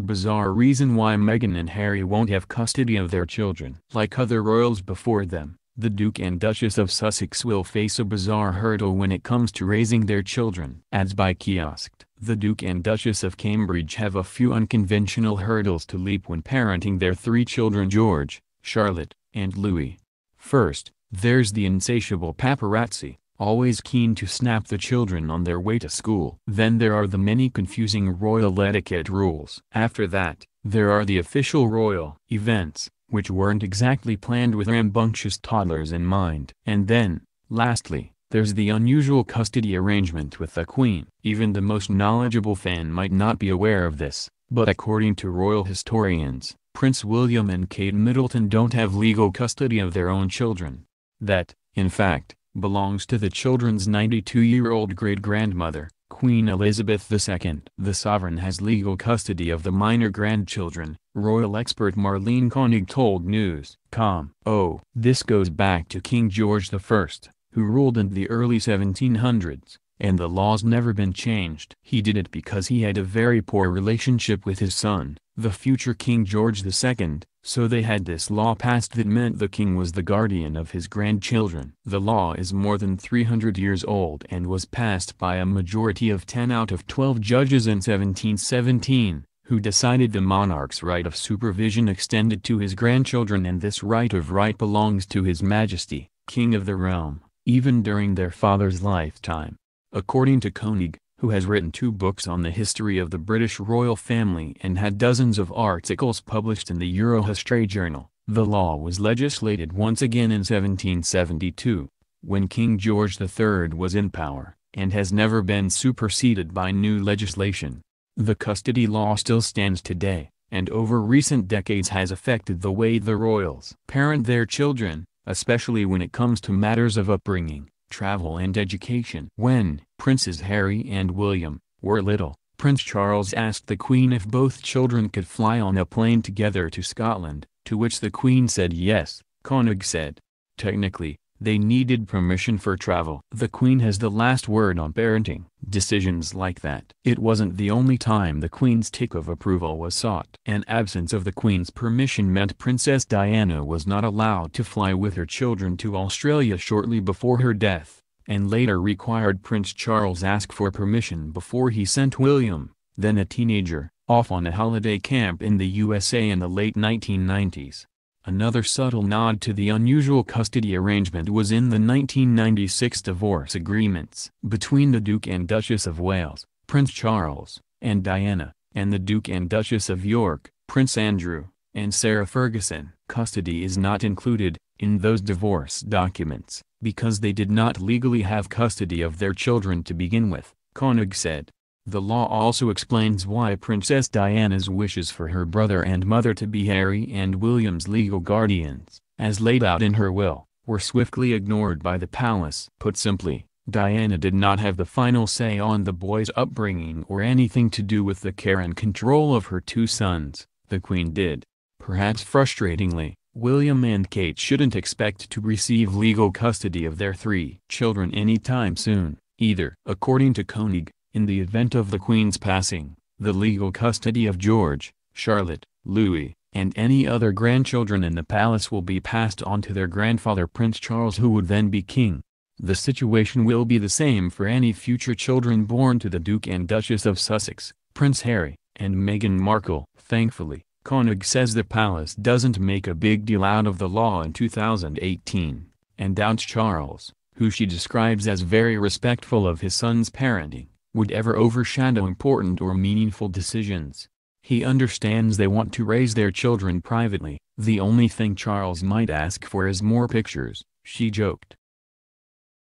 bizarre reason why Meghan and Harry won't have custody of their children. Like other royals before them, the Duke and Duchess of Sussex will face a bizarre hurdle when it comes to raising their children. Ads by Kiosked. The Duke and Duchess of Cambridge have a few unconventional hurdles to leap when parenting their three children: George, Charlotte, and Louis. First, there's the insatiable paparazzi, always keen to snap the children on their way to school. Then there are the many confusing royal etiquette rules. After that, there are the official royal events, which weren't exactly planned with rambunctious toddlers in mind. And then, lastly, there's the unusual custody arrangement with the Queen. Even the most knowledgeable fan might not be aware of this, but according to royal historians, Prince William and Kate Middleton don't have legal custody of their own children. That, in fact, belongs to the children's 92-year-old great-grandmother, Queen Elizabeth II. The sovereign has legal custody of the minor grandchildren, royal expert Marlene Koenig told News.com. Oh, this goes back to King George I, who ruled in the early 1700s, and the law's never been changed. He did it because he had a very poor relationship with his son, the future King George II, so they had this law passed that meant the king was the guardian of his grandchildren. The law is more than 300 years old and was passed by a majority of 10 out of 12 judges in 1717, who decided the monarch's right of supervision extended to his grandchildren, and this right of right belongs to His Majesty, King of the realm, even during their father's lifetime. According to Koenig, who has written 2 books on the history of the British royal family and had dozens of articles published in the Eurohistory Journal, the law was legislated once again in 1772, when King George III was in power, and has never been superseded by new legislation. The custody law still stands today, and over recent decades has affected the way the royals parent their children, especially when it comes to matters of upbringing, travel and education. When Princes Harry and William were little, Prince Charles asked the Queen if both children could fly on a plane together to Scotland, to which the Queen said yes. Koenig said, technically, they needed permission for travel. The Queen has the last word on parenting decisions like that. It wasn't the only time the Queen's tick of approval was sought. An absence of the Queen's permission meant Princess Diana was not allowed to fly with her children to Australia shortly before her death, and later required Prince Charles ask for permission before he sent William, then a teenager, off on a holiday camp in the USA in the late 1990s. Another subtle nod to the unusual custody arrangement was in the 1996 divorce agreements between the Duke and Duchess of Wales, Prince Charles, and Diana, and the Duke and Duchess of York, Prince Andrew, and Sarah Ferguson. Custody is not included in those divorce documents because they did not legally have custody of their children to begin with, Koenig said. The law also explains why Princess Diana's wishes for her brother and mother to be Harry and William's legal guardians, as laid out in her will, were swiftly ignored by the palace. Put simply, Diana did not have the final say on the boys' upbringing or anything to do with the care and control of her 2 sons, the Queen did. Perhaps frustratingly, William and Kate shouldn't expect to receive legal custody of their 3 children anytime soon, either. According to Koenig, in the event of the Queen's passing, the legal custody of George, Charlotte, Louis, and any other grandchildren in the palace will be passed on to their grandfather Prince Charles, who would then be king. The situation will be the same for any future children born to the Duke and Duchess of Sussex, Prince Harry, and Meghan Markle. Thankfully, Koenig says the palace doesn't make a big deal out of the law in 2018, and doubts Charles, who she describes as very respectful of his son's parenting, would ever overshadow important or meaningful decisions. He understands they want to raise their children privately. The only thing Charles might ask for is more pictures, she joked.